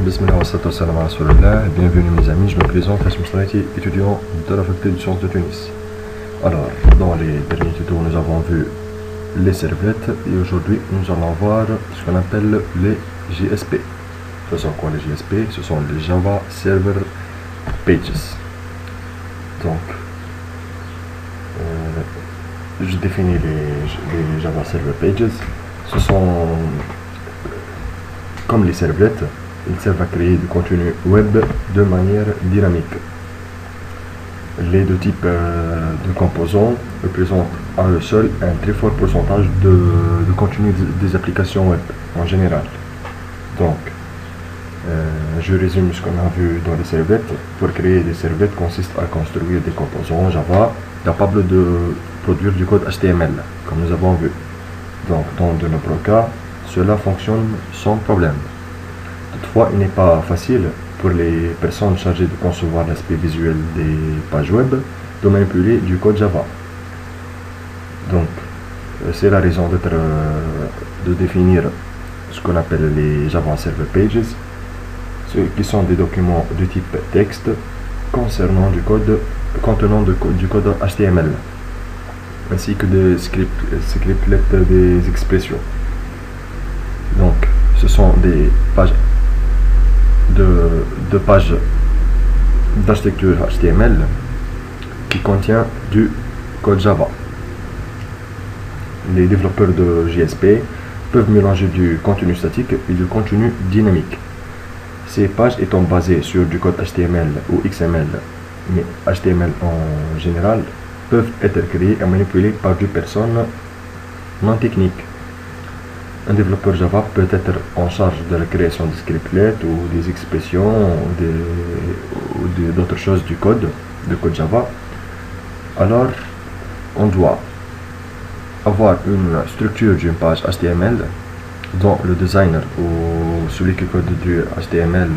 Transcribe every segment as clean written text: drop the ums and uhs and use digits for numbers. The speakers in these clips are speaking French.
Bismillah wa salatu wa salam ala Rasulillah. Bienvenue mes amis, je me présente, Hassim Sanaiti, étudiant de la faculté de sciences de Tunis. Alors, dans les derniers tutos, nous avons vu les servlettes et aujourd'hui nous allons voir ce qu'on appelle les JSP. Ce sont quoi les JSP? Ce sont les Java Server Pages. Donc, je définis les Java Server Pages. Ce sont comme les servlettes, ils servent à créer du contenu web de manière dynamique. Les deux types de composants représentent à eux seuls un très fort pourcentage de contenu des applications web en général. Donc, je résume ce qu'on a vu dans les servlettes. Pour créer des servlettes consiste à construire des composants Java capables de produire du code HTML, comme nous avons vu. Donc, dans de nombreux cas, cela fonctionne sans problème. Toutefois, il n'est pas facile pour les personnes chargées de concevoir l'aspect visuel des pages web de manipuler du code Java. Donc, c'est la raison d'être de définir ce qu'on appelle les Java Server Pages, qui sont des documents de type texte concernant du code contenant du code HTML, ainsi que des scriptlets des expressions. Donc, ce sont des pages de pages d'architecture HTML qui contient du code Java. Les développeurs de JSP peuvent mélanger du contenu statique et du contenu dynamique. Ces pages étant basées sur du code HTML ou XML, mais HTML en général, peuvent être créées et manipulées par des personnes non techniques. Un développeur Java peut être en charge de la création de scriptlets ou des expressions ou d'autres choses du code Java. Alors, on doit avoir une structure d'une page HTML dont le designer ou celui qui code du HTML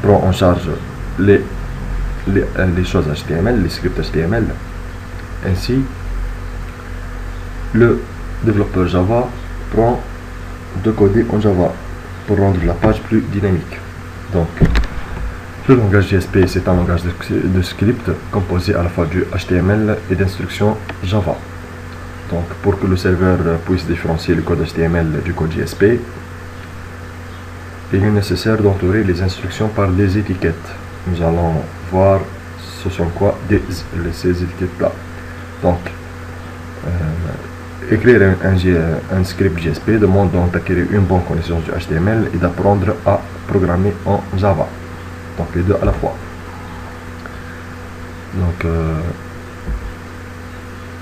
prend en charge les choses HTML, les scripts HTML. Ainsi, le développeur Java prend de coder en Java pour rendre la page plus dynamique. Donc, le langage JSP, c'est un langage de script composé à la fois du HTML et d'instructions Java. Donc, pour que le serveur puisse différencier le code HTML du code JSP, il est nécessaire d'entourer les instructions par des étiquettes. Nous allons voir ce sont quoi ces étiquettes-là. Donc, écrire un script JSP demande donc d'acquérir une bonne connaissance du HTML et d'apprendre à programmer en Java. Donc les deux à la fois. Donc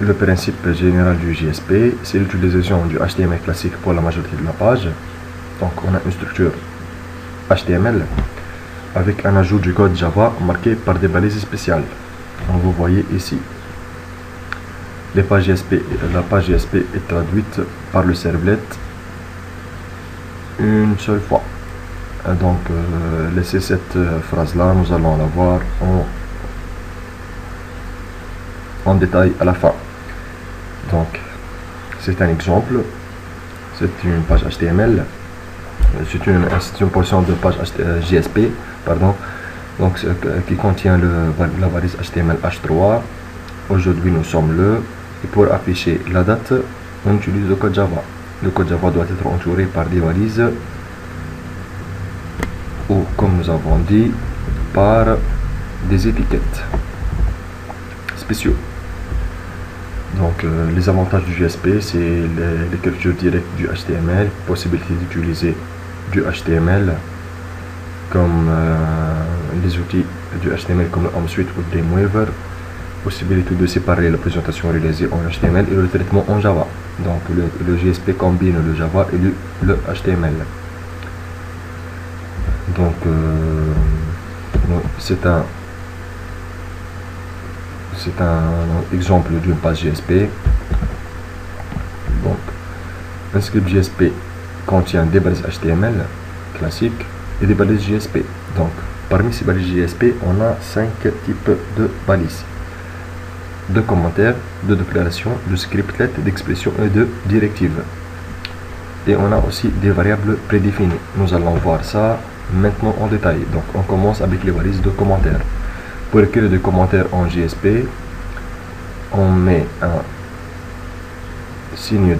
le principe général du JSP, c'est l'utilisation du HTML classique pour la majorité de la page. Donc on a une structure HTML avec un ajout du code Java marqué par des balises spéciales. Donc vous voyez ici. La page JSP est traduite par le servlet une seule fois. Donc, laissez cette phrase-là, nous allons la voir en détail à la fin. Donc, c'est un exemple. C'est une page HTML. C'est une portion de page JSP, pardon. Donc, qui contient la valise HTML H3. Aujourd'hui, nous sommes le. Et pour afficher la date, on utilise le code Java. Le code Java doit être entouré par des valises ou, comme nous avons dit, par des étiquettes spéciaux. Donc, les avantages du JSP, c'est l'écriture directe du HTML, possibilité d'utiliser du HTML comme les outils du HTML comme le HomeSuite ou Dreamweaver, possibilité de séparer la présentation réalisée en HTML et le traitement en Java. Donc le JSP combine le Java et le HTML. Donc c'est un exemple d'une page JSP. Donc un script JSP contient des balises HTML classiques et des balises JSP. Donc parmi ces balises JSP, on a 5 types de balises: de commentaires, de déclarations, de scriptlets, d'expressions et de directives. et on a aussi des variables prédéfinies. Nous allons voir ça maintenant en détail. Donc on commence avec les balises de commentaires. Pour écrire des commentaires en JSP, on met un signe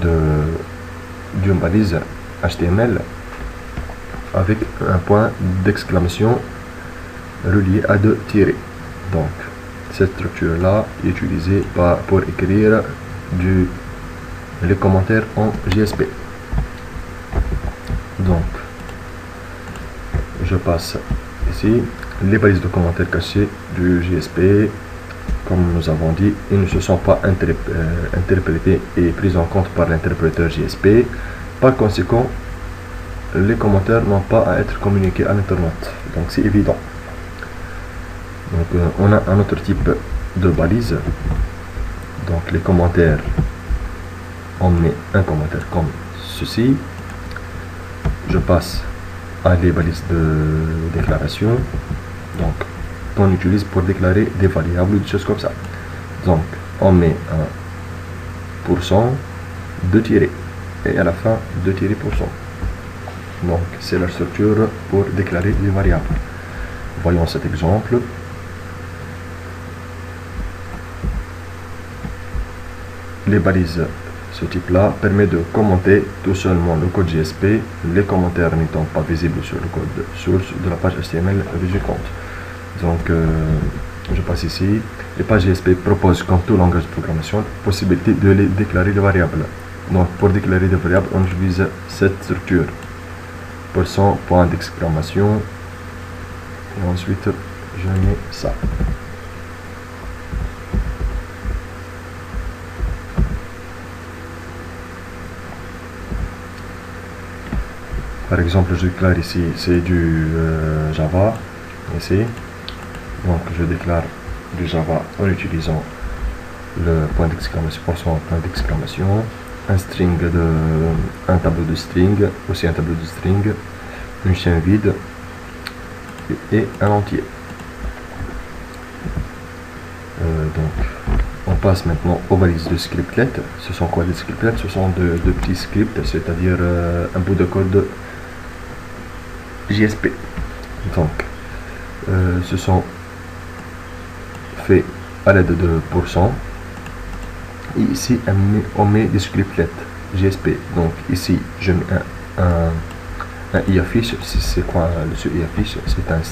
d'une balise HTML avec un point d'exclamation relié à 2 tirets. Donc cette structure là est utilisée pour écrire les commentaires en JSP. Donc je passe ici les balises de commentaires cachées du JSP. Comme nous avons dit, ils ne se sont pas interprétés et pris en compte par l'interpréteur JSP. Par conséquent, les commentaires n'ont pas à être communiqués à l'internaute. Donc c'est évident. Donc on a un autre type de balise. Donc les commentaires, on met un commentaire comme ceci. Je passe à les balises de déclaration. Donc qu'on utilise pour déclarer des variables ou des choses comme ça. Donc on met un %, 2 tirés, et à la fin 2 tirés %. Donc c'est la structure pour déclarer les variables. Voyons cet exemple. Les balises, ce type là, permet de commenter tout seulement le code JSP, les commentaires n'étant pas visibles sur le code source de la page HTML VisualCont. Donc je passe ici. Les pages JSP proposent, comme tout langage de programmation, la possibilité de les déclarer les variables. Donc pour déclarer des variables, on utilise cette structure. %, point d'exclamation, et ensuite je mets ça. Par exemple, je déclare ici, c'est du Java, ici. Donc je déclare du Java en utilisant le point d'exclamation, point d'exclamation, un tableau de string, aussi un tableau de string, une chaîne vide et un entier. Donc on passe maintenant aux balises de scriptlet. Ce sont quoi les scriptlets? Ce sont de petits scripts, c'est-à-dire un bout de code JSP. Donc ce sont faits à l'aide de %. Et ici on met des scriptlets JSP. Donc ici je mets un iAffish. C'est quoi ce iAffish? C'est un